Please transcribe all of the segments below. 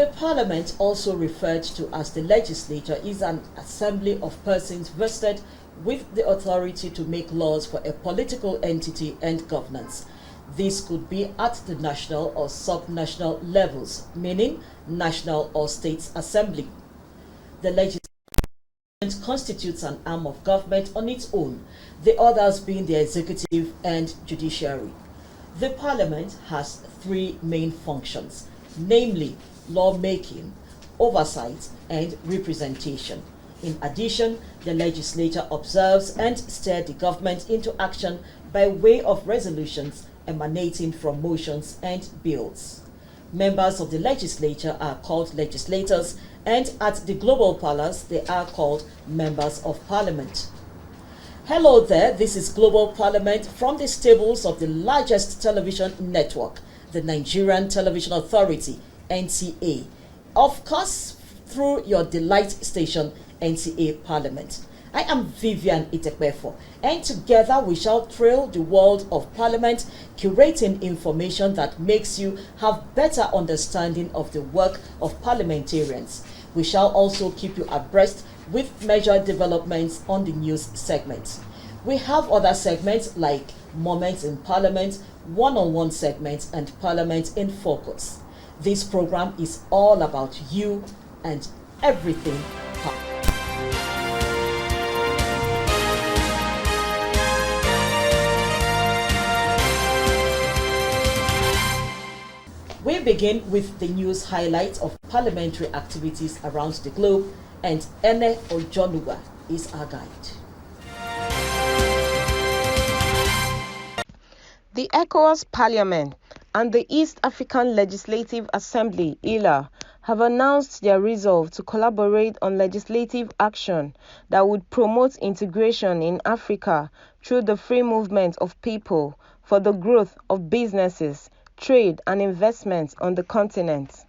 The parliament, also referred to as the legislature, is an assembly of persons vested with the authority to make laws for a political entity and governance. This could be at the national or sub-national levels, meaning national or state assembly. The legislature constitutes an arm of government on its own, the others being the executive and judiciary. The parliament has three main functions, namely lawmaking, oversight, and representation. In addition, the legislature observes and steers the government into action by way of resolutions emanating from motions and bills. Members of the legislature are called legislators, and at the Global Palace, they are called members of parliament. Hello there, this is Global Parliament from the stables of the largest television network, the Nigerian Television Authority, NTA. Of course, through your delight station, NTA Parliament. I am Vivian Itekpefo, and together we shall thrill the world of Parliament, curating information that makes you have better understanding of the work of parliamentarians. We shall also keep you abreast with major developments on the news segments. We have other segments like Moments in Parliament, one-on-one segments, and Parliament in Focus. This program is all about you and everything. We begin with the news highlights of parliamentary activities around the globe, and Ene Ojonuga is our guide. The ECOWAS Parliament and the East African Legislative Assembly, ELA, have announced their resolve to collaborate on legislative action that would promote integration in Africa through the free movement of people for the growth of businesses, trade and investments on the continent.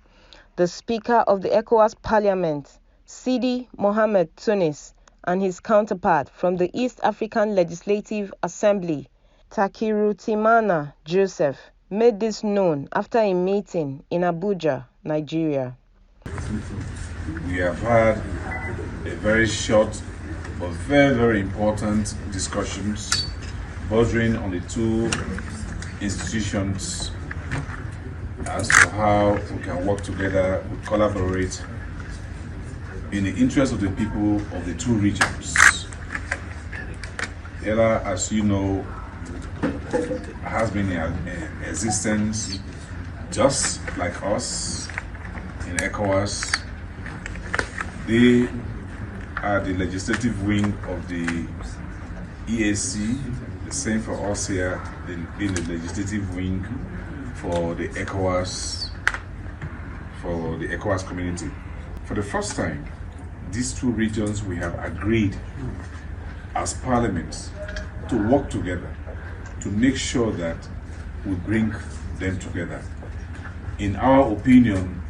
The Speaker of the ECOWAS Parliament, Sidi Mohamed Tunis, and his counterpart from the East African Legislative Assembly, Takirutimana Joseph, made this known after a meeting in Abuja, Nigeria. We have had a very short but very, very important discussions bordering on the two institutions as to how we can work together, we collaborate in the interest of the people of the two regions. ELA, as you know, has been in existence just like us in ECOWAS. They are the legislative wing of the EAC, the same for us here, being the legislative wing for the ECOWAS community. For the first time, these two regions, we have agreed as parliaments to work together to make sure that we bring them together. In our opinion,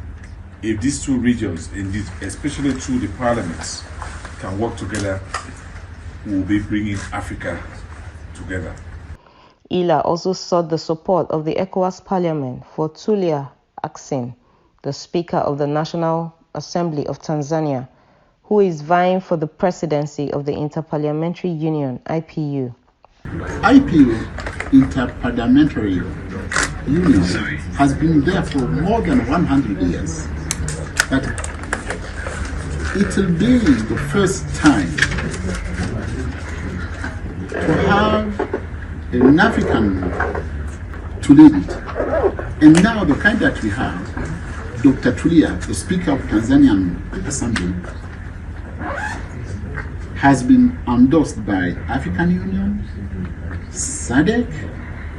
if these two regions, indeed, especially through the parliaments, can work together, we will be bringing Africa together. ELA also sought the support of the ECOWAS Parliament for Tulia Ackson, the Speaker of the National Assembly of Tanzania, who is vying for the presidency of the Interparliamentary Union, IPU. IPU, Interparliamentary Union, has been there for more than 100 years. But it will be the first time to have an African to lead it. And now the kind that we have, Dr. Tulia, the Speaker of Tanzanian Assembly, has been endorsed by African Union, SADC,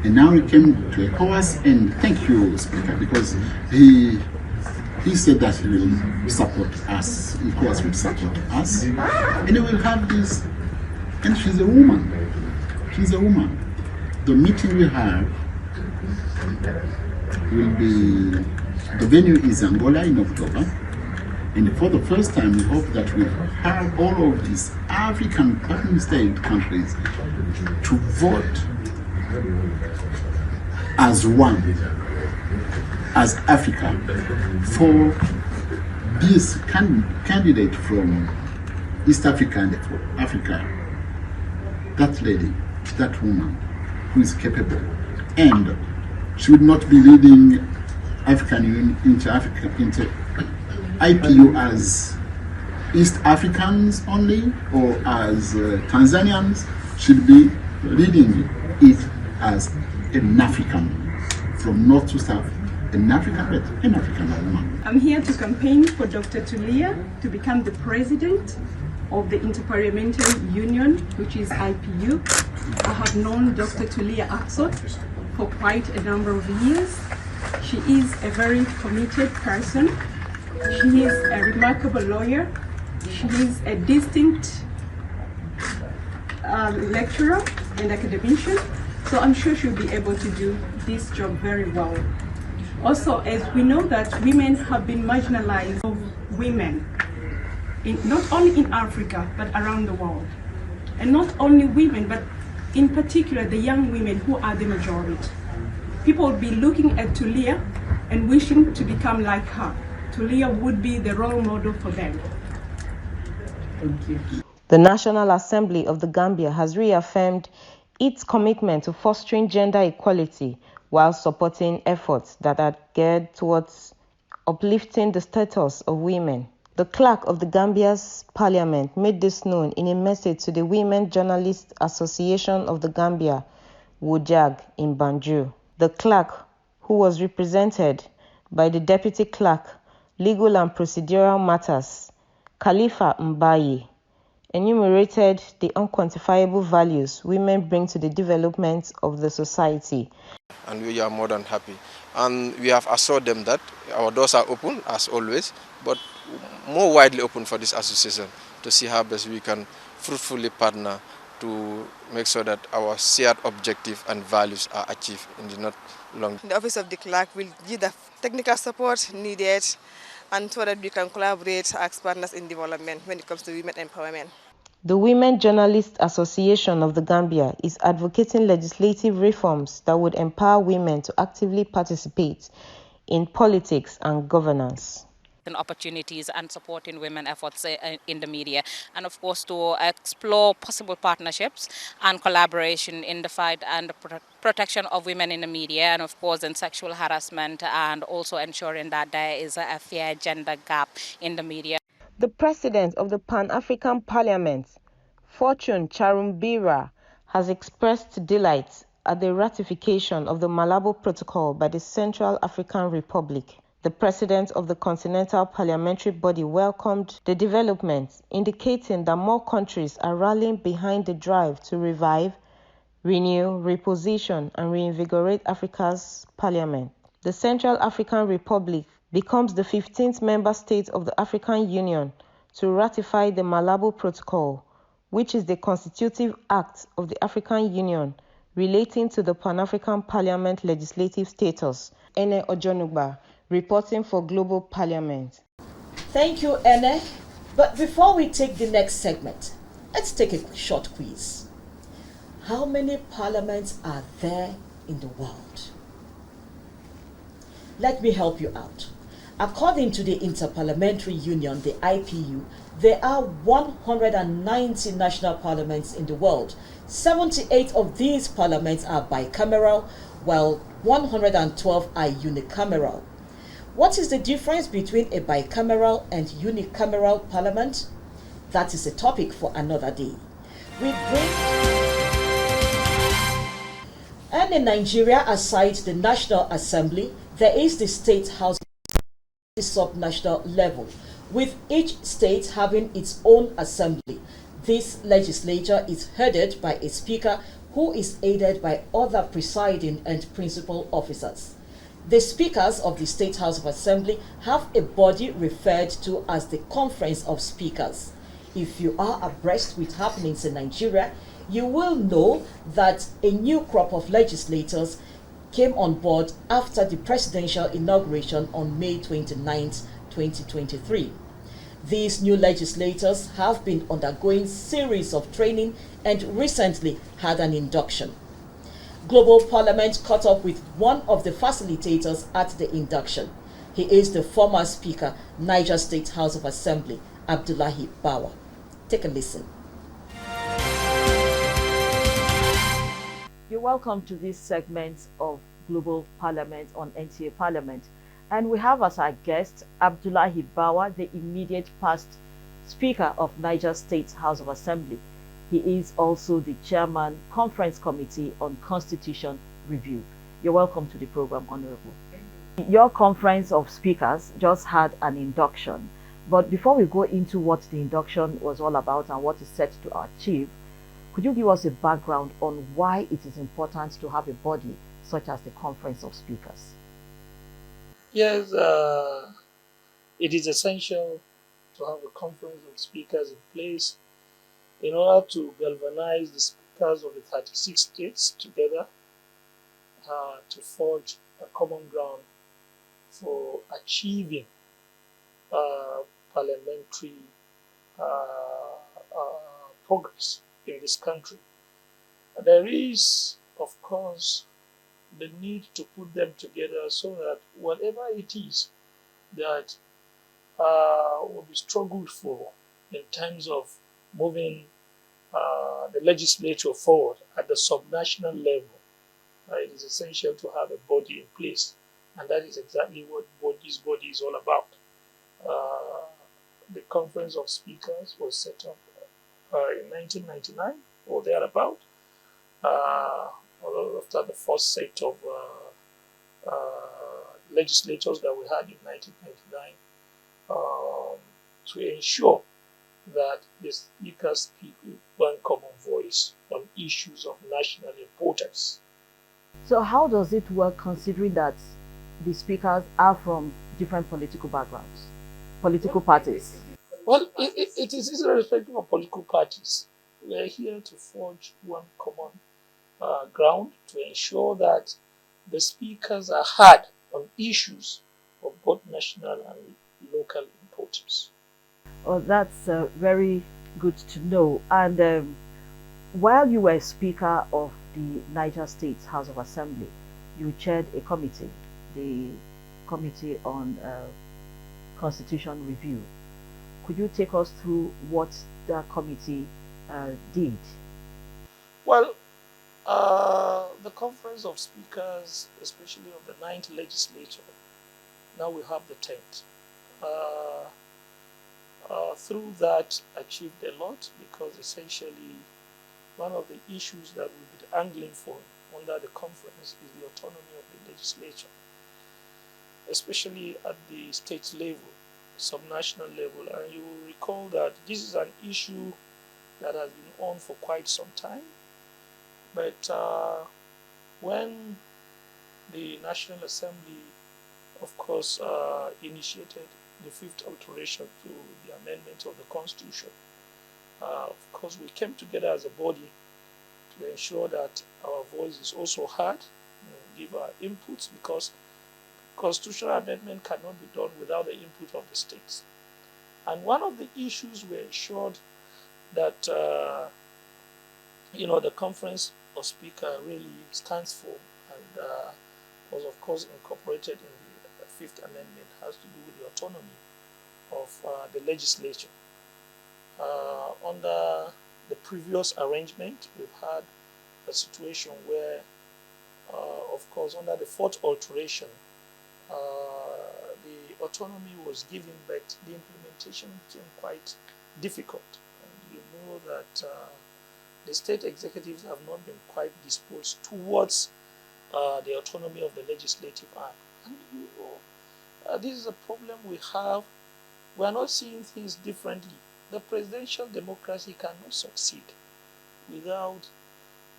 and now he came to ECOWAS. And thank you, Speaker, because he said that he will support us, ECOWAS will support us, and he will have this. And she's a woman. She's a woman. The meeting we have will be, the venue is Angola in October, and for the first time we hope that we have all of these African state countries to vote as one, as Africa, for this candidate from East Africa and Africa, that lady, that woman who is capable and should not be leading African Union into IPU as East Africans only or as Tanzanians, should be leading it as an African from north to south, an African woman. I'm here to campaign for Dr. Tulia to become the president of the Interparliamentary Union, which is IPU. I have known Dr. Tulia Aksot for quite a number of years. She is a very committed person. She is a remarkable lawyer. She is a distinct lecturer and academician. So I'm sure she'll be able to do this job very well. Also, as we know that women have been marginalized, women, not only in Africa, but around the world. And not only women, but in particular the young women who are the majority. People will be looking at Tulia and wishing to become like her. Tulia would be the role model for them. Thank you. The National Assembly of the Gambia has reaffirmed its commitment to fostering gender equality while supporting efforts that are geared towards uplifting the status of women. The clerk of the Gambia's parliament made this known in a message to the Women Journalists Association of the Gambia, WOJAG, in Banjul. The clerk, who was represented by the deputy clerk, legal and procedural matters, Khalifa Mbaye, enumerated the unquantifiable values women bring to the development of the society. And we are more than happy. And we have assured them that our doors are open, as always, but more widely open for this association to see how best we can fruitfully partner to make sure that our shared objective and values are achieved in the not long. The Office of the Clerk will give the technical support needed and so that we can collaborate as partners in development when it comes to women empowerment. The Women Journalists Association of the Gambia is advocating legislative reforms that would empower women to actively participate in politics and governance. And opportunities and supporting women efforts in the media, and of course to explore possible partnerships and collaboration in the fight and protection of women in the media, and of course in sexual harassment, and also ensuring that there is a fair gender gap in the media. The president of the Pan-African Parliament, Fortune Charumbira, has expressed delight at the ratification of the Malabo Protocol by the Central African Republic. The president of the Continental Parliamentary Body welcomed the development, indicating that more countries are rallying behind the drive to revive, renew, reposition, and reinvigorate Africa's parliament. The Central African Republic becomes the 15th member state of the African Union to ratify the Malabo Protocol, which is the constitutive act of the African Union relating to the Pan-African Parliament legislative status. Ene Ojonugba, reporting for Global Parliament. Thank you, Ene. But before we take the next segment, let's take a short quiz. How many parliaments are there in the world? Let me help you out. According to the Interparliamentary Union, the IPU, there are 190 national parliaments in the world. 78 of these parliaments are bicameral, while 112 are unicameral. What is the difference between a bicameral and unicameral parliament? That is a topic for another day. And in Nigeria, aside the National Assembly, there is the State House at the sub-national level, with each state having its own assembly. This legislature is headed by a speaker who is aided by other presiding and principal officers. The speakers of the State House of Assembly have a body referred to as the Conference of Speakers. If you are abreast with happenings in Nigeria, you will know that a new crop of legislators came on board after the presidential inauguration on May 29, 2023. These new legislators have been undergoing series of training and recently had an induction. Global Parliament caught up with one of the facilitators at the induction. He is the former Speaker, Niger State House of Assembly, Abdullahi Bawa. Take a listen. You're welcome to this segment of Global Parliament on NTA Parliament. And we have as our guest Abdullahi Bawa, the immediate past Speaker of Niger State House of Assembly. He is also the Chairman, Conference Committee on Constitution Review. You're welcome to the program, Honorable. Your Conference of Speakers just had an induction. But before we go into what the induction was all about and what is set to achieve, could you give us a background on why it is important to have a body such as the Conference of Speakers? Yes, it is essential to have a Conference of Speakers in place in order to galvanize the speakers of the 36 states together to forge a common ground for achieving parliamentary progress in this country. There is, of course, the need to put them together so that whatever it is that will be struggled for in terms of moving the legislature forward at the subnational level, it is essential to have a body in place. And that is exactly what this body is all about. The Conference of Speakers was set up in 1999 or thereabout, after the first set of legislators that we had in 1999, to ensure that the speakers speak with one common voice on issues of national importance. So how does it work, considering that the speakers are from different political backgrounds, political parties? Well, it is irrespective of political parties. We are here to forge one common ground to ensure that the speakers are heard on issues of both national and local importance. Oh, that's very good to know. And while you were Speaker of the Niger State House of Assembly, you chaired a committee, the Committee on Constitution Review. Could you take us through what that committee did? Well, the Conference of Speakers, especially of the 9th legislature, now we have the 10th. Through that, achieved a lot, because essentially one of the issues that we've been angling for under the conference is the autonomy of the legislature, especially at the state level, subnational level. And you will recall that this is an issue that has been on for quite some time. But when the National Assembly, of course, initiated the 5th alteration to the amendment of the Constitution, of course, we came together as a body to ensure that our voice is also heard, give our inputs, because constitutional amendment cannot be done without the input of the states. And one of the issues we ensured that the Conference of Speakers really stands for, and was of course incorporated in the 5th Amendment, has to do with the autonomy of the legislature. Under the previous arrangement, we've had a situation where, of course, under the 4th alteration, the autonomy was given, but the implementation became quite difficult. And you know that the state executives have not been quite disposed towards the autonomy of the legislative arm. And you know, this is a problem we have. We are not seeing things differently. The presidential democracy cannot succeed without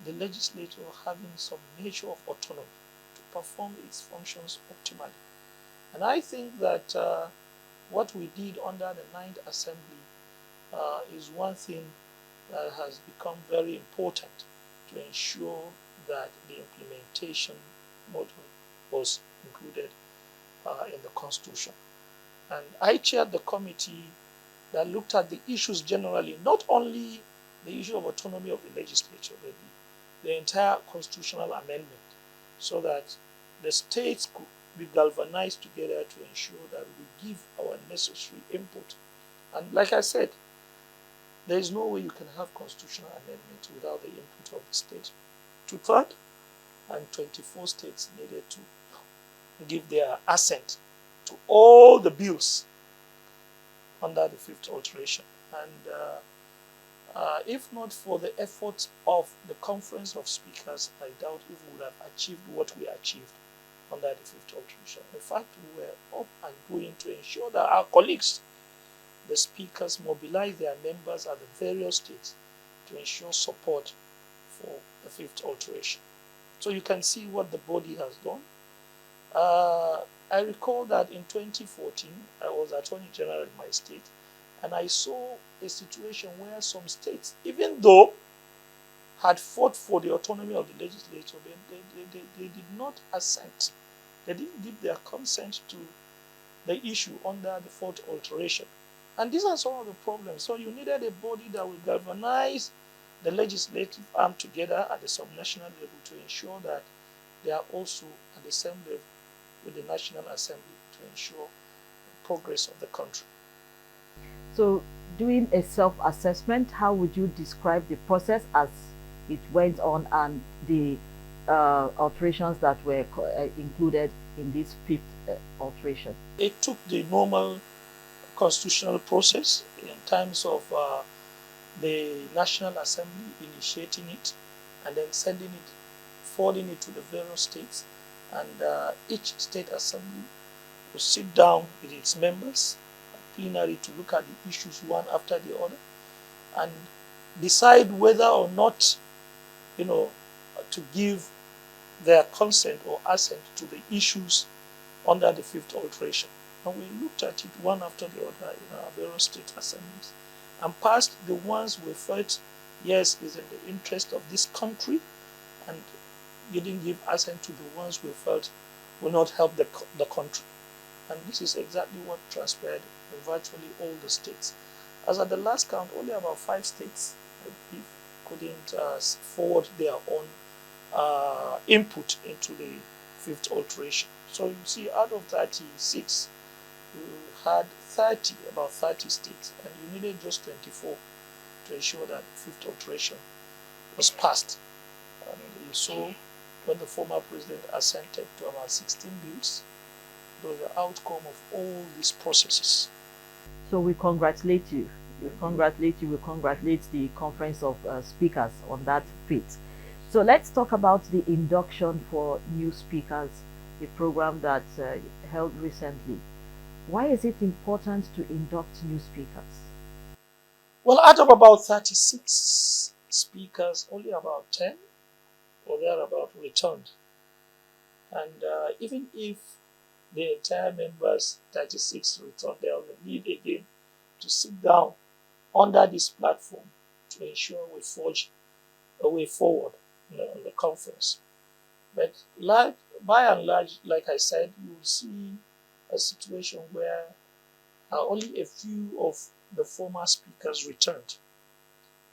the legislature having some measure of autonomy to perform its functions optimally. And I think that what we did under the 9th Assembly is one thing that has become very important to ensure that the implementation model was included in the Constitution. And I chaired the committee that looked at the issues generally, not only the issue of autonomy of the legislature, but the entire constitutional amendment, so that the states could be galvanized together to ensure that we give our necessary input. And like I said, there is no way you can have constitutional amendment without the input of the state. Two-thirds and 24 states needed to give their assent to all the bills under the fifth alteration. And if not for the efforts of the Conference of Speakers, I doubt if we would have achieved what we achieved under the fifth alteration. In fact, we were up and going to ensure that our colleagues, the speakers, mobilize their members at the various states to ensure support for the fifth alteration. So you can see what the body has done. I recall that in 2014, I was Attorney General in my state, and I saw a situation where some states, even though had fought for the autonomy of the legislature, they did not assent. They didn't give their consent to the issue under the fourth alteration. And these are some of the problems. So you needed a body that will galvanize the legislative arm together at the subnational level to ensure that they are also at the same level with the National Assembly to ensure the progress of the country. So, doing a self-assessment, how would you describe the process as it went on and the alterations that were included in this fifth alteration? It took the normal constitutional process in terms of the National Assembly initiating it and then sending it, forwarding it to the various states, and each state assembly will sit down with its members, plenary, to look at the issues one after the other and decide whether or not, to give their consent or assent to the issues under the fifth alteration. And we looked at it one after the other in our various state assemblies and passed the ones we felt, yes, is in the interest of this country, and didn't give assent to the ones we felt will not help the country. And this is exactly what transpired in virtually all the states. As at the last count, only about 5 states, I believe, couldn't forward their own input into the fifth alteration. So you see, out of 36, you had about 30 states, and you needed just 24 to ensure that the fifth alteration was passed. And you saw when the former president assented to about 16 bills, it was the outcome of all these processes. So we congratulate you. We congratulate the Conference of Speakers on that feat. So let's talk about the induction for new speakers, a program that held recently. Why is it important to induct new speakers? Well, out of about 36 speakers, only about 10 or thereabout returned. And even if the entire members, 36, returned, there was a need again to sit down under this platform to ensure we forge a way forward in the conference. But by and large, like I said, you will see a situation where only a few of the former speakers returned,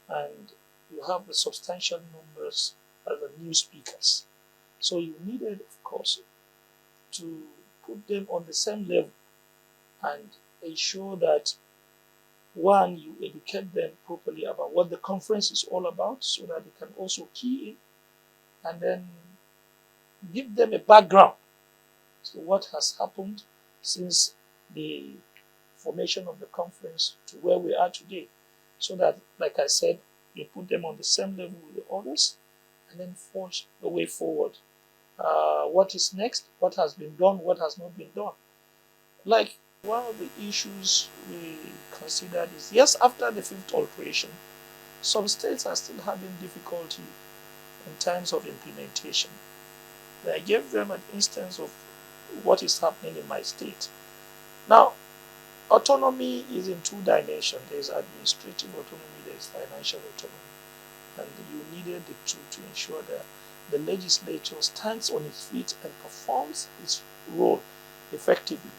and you have the substantial numbers of the new speakers. So you needed, of course, to put them on the same level and ensure that, one, you educate them properly about what the conference is all about so that they can also key in, and then give them a background to what has happened since the formation of the conference to where we are today, so that, like I said, you put them on the same level with the others and then forge the way forward. What is next, what has been done, what has not been done. Like, one of the issues we considered is, yes, after the fifth alteration, some states are still having difficulty in terms of implementation. I gave them an instance of what is happening in my state. Now, autonomy is in 2 dimensions. There is administrative autonomy, there is financial autonomy. And you needed the 2 to ensure that the legislature stands on its feet and performs its role effectively.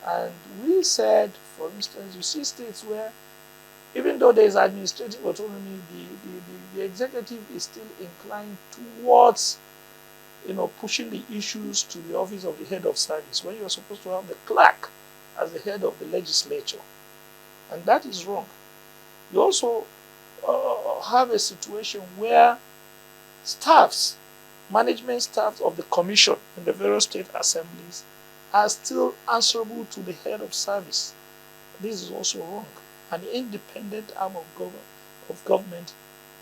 And we said, for instance, you see states where, even though there is administrative autonomy, the executive is still inclined towards, pushing the issues to the office of the head of service when you're supposed to have the clerk as the head of the legislature. And that is wrong. You also have a situation where management staffs of the commission in the various state assemblies are still answerable to the head of service. This is also wrong. An independent arm of government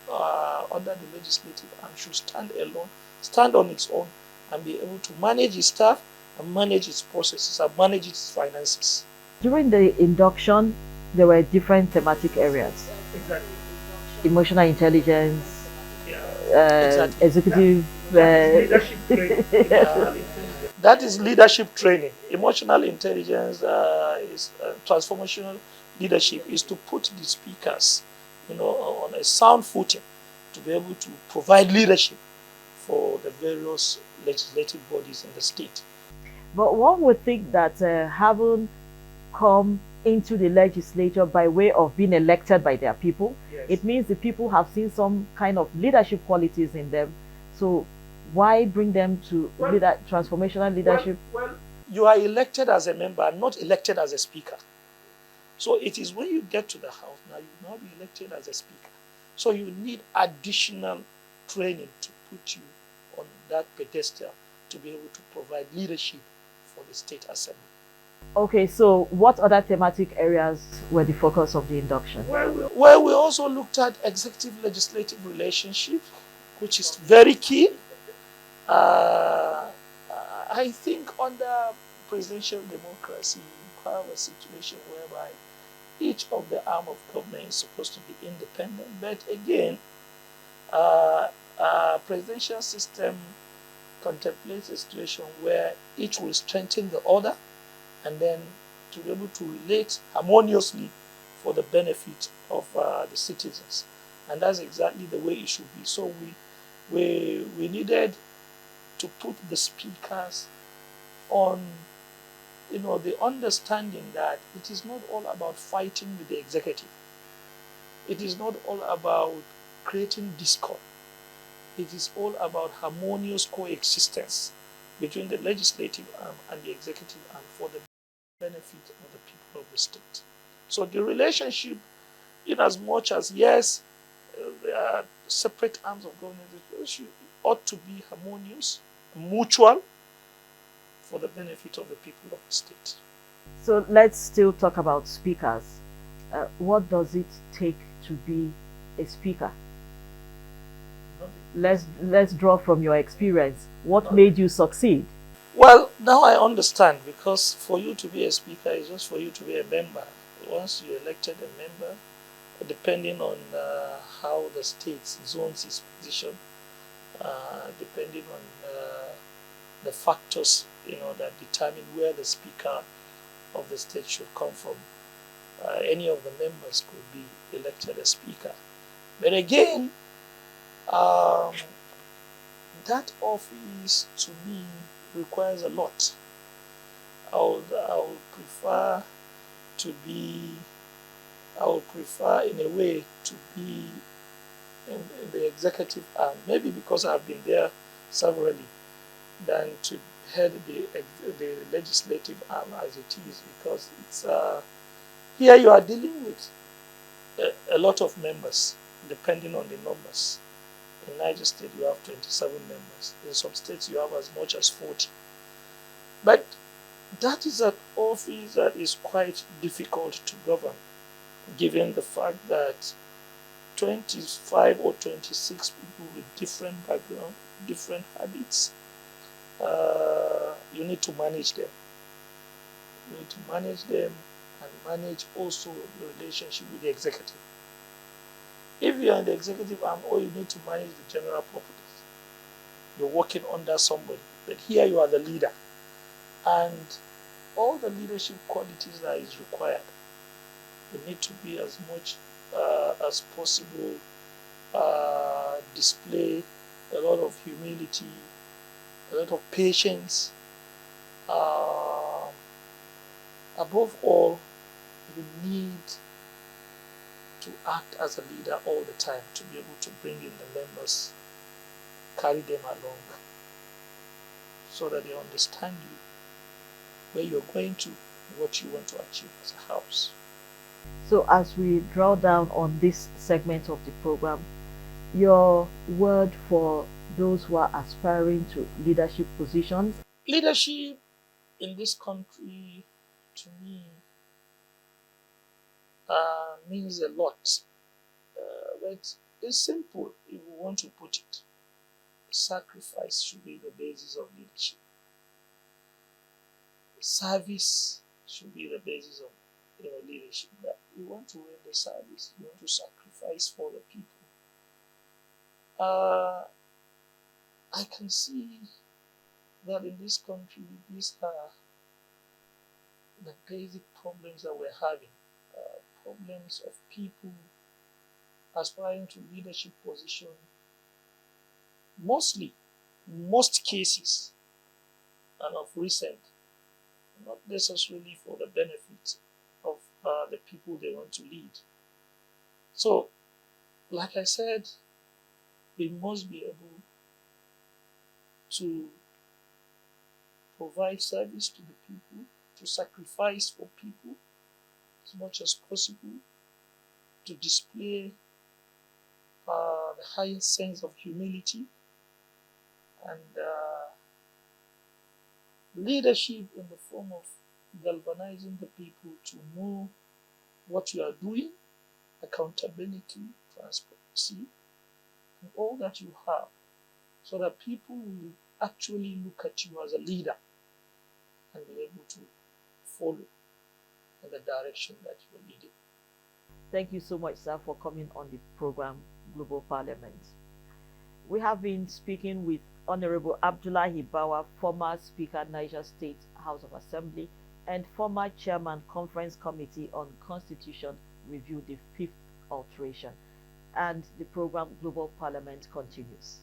under the legislative arm should stand on its own, and be able to manage its staff and manage its processes and manage its finances. During the induction, there were different thematic areas. Exactly. Emotional intelligence, Exactly. executive... leadership training. That is leadership training. Emotional intelligence is transformational leadership, is to put the speakers on a sound footing to be able to provide leadership for the various legislative bodies in the state. But one would think that having come into the legislature by way of being elected by their people, Yes. It means the people have seen some kind of leadership qualities in them. So why bring them to transformational leadership? Well, you are elected as a member, not elected as a speaker. So it is when you get to the house, now you will now be elected as a speaker. So you need additional training to put you on that pedestal to be able to provide leadership for the state assembly. Okay, so what other thematic areas were the focus of the induction? Well, we also looked at executive-legislative relationship, which is very key. I think under presidential democracy, you have a situation whereby each of the arm of government is supposed to be independent. But again, presidential system contemplates a situation where each will strengthen the other and then to be able to relate harmoniously for the benefit of the citizens. And that's exactly the way it should be. So we needed to put the speakers on the understanding that it is not all about fighting with the executive. It is not all about creating discord. It is all about harmonious coexistence between the legislative arm and the executive arm for the benefit of the people of the state. So the relationship, in as much as, yes, there are separate arms of government, ought to be harmonious, mutual, for the benefit of the people of the state. So let's still talk about speakers. What does it take to be a speaker? Let's draw from your experience. What made you succeed? Well, now I understand, because for you to be a speaker is just for you to be a member. Once you're elected a member, depending on how the state zones its position, depending on the factors that determine where the speaker of the state should come from, any of the members could be elected a speaker. But again, that office to me requires a lot. I would prefer in a way to be in the executive arm, maybe because I've been there severally, than to head the legislative arm as it is, because it's here you are dealing with a lot of members, depending on the numbers. In Niger State, you have 27 members. In some states, you have as much as 40. But that is an office that is quite difficult to govern, given the fact that 25 or 26 people with different backgrounds, different habits, you need to manage them. You need to manage them and manage also the relationship with the executive. If you are in the executive arm, all you need to manage the general properties. You're working under somebody, but here you are the leader. And all the leadership qualities that is required, you need to be as much as possible, display a lot of humility, a lot of patience. Above all, you need to act as a leader all the time, to be able to bring in the members, carry them along, so that they understand you, where you're going to, what you want to achieve as a house. So as we draw down on this segment of the program, your word for those who are aspiring to leadership positions? Leadership in this country, to me, means a lot. But it's simple if we want to put it. Sacrifice should be the basis of leadership. Service should be the basis of leadership. That you want to render service, you want to sacrifice for the people. I can see that in this country, these are the basic problems that we're having. Problems of people aspiring to leadership position. Most cases, and of recent, not necessarily for the benefit of the people they want to lead. So, like I said, we must be able to provide service to the people, to sacrifice for people as much as possible, to display the highest sense of humility and leadership in the form of galvanizing the people to know what you are doing, accountability, transparency, and all that you have, so that people will actually look at you as a leader and be able to follow in the direction that you're leading. Thank you so much, sir, for coming on the program Global Parliament. We have been speaking with Honorable Abdullahi Bawa, former Speaker, Niger State House of Assembly, and former Chairman, Conference Committee on Constitution Review, the 5th alteration. And the program Global Parliament continues.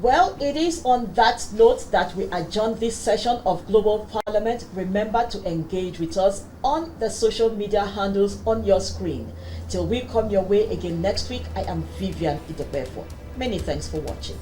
Well, it is on that note that we adjourn this session of Global Parliament. Remember to engage with us on the social media handles on your screen. Till we come your way again next week, I am Vivian Idebefo. Many thanks for watching.